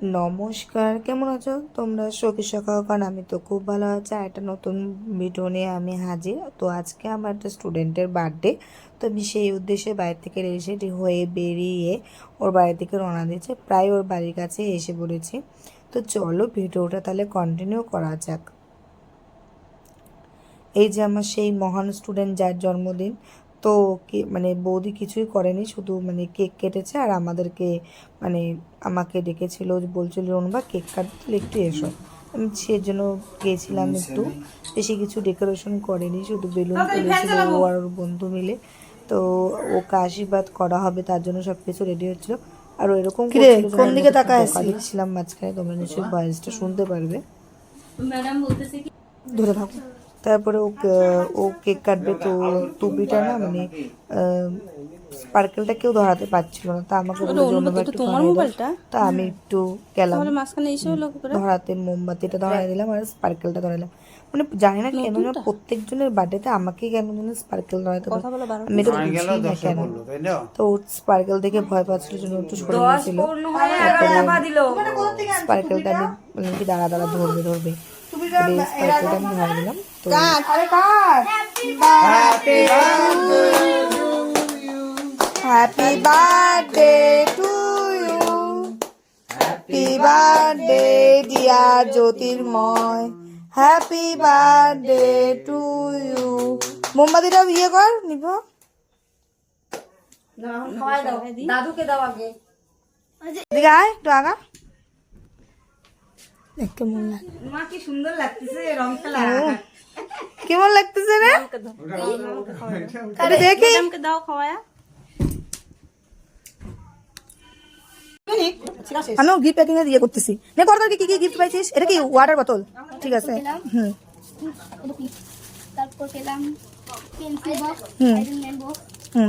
নমস্কার, কেমন আছো তোমরা? সখী সকাল, আমি তো খুব ভালো আছি। একটা নতুন ভিডিও নিয়ে আমি হাজির। তো আজকে আমার একটা স্টুডেন্টের বার্থডে, তো আমি সেই উদ্দেশ্যে বাড়ি থেকে রেডি হয়ে বেরিয়ে ওর বাড়ি থেকে রওনা দিয়েছে। প্রায় ওর বাড়ির কাছে এসে পড়েছি। তো চলো ভিডিওটা তাহলে কন্টিনিউ করা যাক। এই যে আমার সেই মহান স্টুডেন্ট যার জন্মদিন, তো মানে বৌদি কিছুই করেনি, শুধু মানে কেক কেটেছে আর আমাদেরকে মানে আমাকে ডেকেছিল, বলছিল অনুবা কেক কাটতে একটু এসো। আমি সেজন্য গিয়েছিলাম। একটু বেশি কিছু ডেকোরেশন করেনি, শুধু বেলুন তুলেছিল ও আর ওর বন্ধু মিলে। তো ওকে আশীর্বাদ করা হবে তার জন্য সব কিছু রেডি হচ্ছিল। আর এরকম কোন দিকে তাকায় দিচ্ছিলাম মাঝখানে, তোমরা নিশ্চয়ই ভয়েসটা শুনতে পারবে। ম্যাডাম বলতেছে কি ধরে থাকো। তারপরে ও কেক কাটবে, তো টুপিটা না মানে স্পার্কেলটা কেউ ধরাতে পারছিল না, তা আমাকে বলে তা আমি একটু গেলাম ধরাতে, মোমবাতিটা ধরাই দিলাম আর স্পার্কেলটা ধরালাম। মানে জানি না কেন যেন প্রত্যেকজনের বার্থডেতে আমাকে কেন যেন স্পার্কেল ধরাতে পারে, আমি এটা বুঝি না কেন। তো স্পার্কেল দেখে ভয় পাচ্ছিল জন্য একটু সরে গেছিল। তারপরে স্পার্কেলটা আমি বললাম কি দাঁড়া দাঁড়া ধরবে ধরবে, স্পার্কেলটা আমি ধরে দিলাম। তো happy birthday to you, happy birthday dear Jyotirmoy, happy birthday to you. মোমবাতিটা ইয়ে কর নিব, দাদুকে দাও আগে। দিকে আয় একটু আগা, কেমন লাগে মা, কি সুন্দর লাগতেছে রং খেলা, কেমন লাগতেছে রে দেখি দাও খাওয়ায়া। আমি গিফট প্যাকিং এ দিয়ে করতেছি। নে কর কি কি গিফট পাইছিস? এটা কি ওয়াটার বোতল? ঠিক আছে। তারপর পেলাম pencil box, iron man box.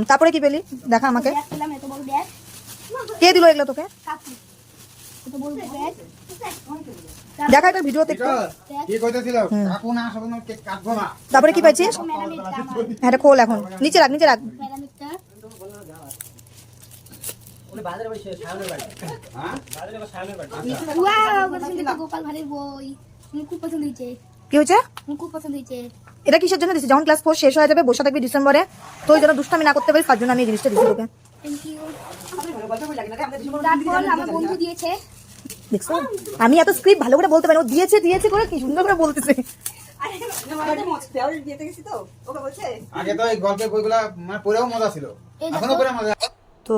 তারপরে কি পেলি দেখা আমাকে। পেলাম এত বড় ব্যাগ। কে দিল এগুলো তোকে? কাকু। এত বড় ব্যাগ দেখা এটা ভিডিওতে কি কইতেছিল, কাকু না আসলে কেক কাটবো না। তারপরে কি পাইছিস? এটা খোল এখন, নিচে রাখ নিচে রাখ। উনি বাজারে বসে সামনে বাড়ি, হ্যাঁ বাজারে বসে সামনে বাড়ি। ওয়াও পছন্দ তো গোপাল ভাড়ের বই, আমার খুব পছন্দ হইছে। কি হইছে? আমার খুব পছন্দ হইছে। এটা কিসের জন্য দিছিস? যখন ক্লাস 4 শেষ হয়ে যাবে, বসে থাকবি ডিসেম্বরে, তো ওই জন্য দুষ্টামি না করতে পারিস তার জন্য আমি এই জিনিসটা দিছি তোকে। Thank you. তারপর আমার বন্ধু দিয়েছে। দেখছো আমি এত স্ক্রিপ্ট ভালো করে বলতে পারি, ও দিয়েছে দিয়েছে করে কি সুন্দর করে বলতেছে। আরে আমাদের মজা দেওয়ার বিয়েতে গেছি তো ওকে বলছে আগে তো এই গল্পের বইগুলো মানে পড়েও মজা ছিল, এখনো পড়ে মজা। তো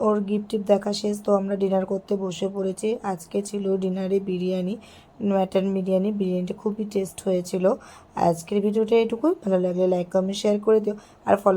ওর গিফট দেখা শেষ, তো আমরা ডিনার করতে বসে পড়েছি। আজকে ছিল ডিনারে বিরিয়ানি, মাটন বিরিয়ানি। বিরিয়ানিটা খুবই টেস্ট হয়েছিল। আজকের ভিডিওটা এটুকুই, ভালো লাগলে লাইক কমেন্ট শেয়ার করে দিও আর ফলো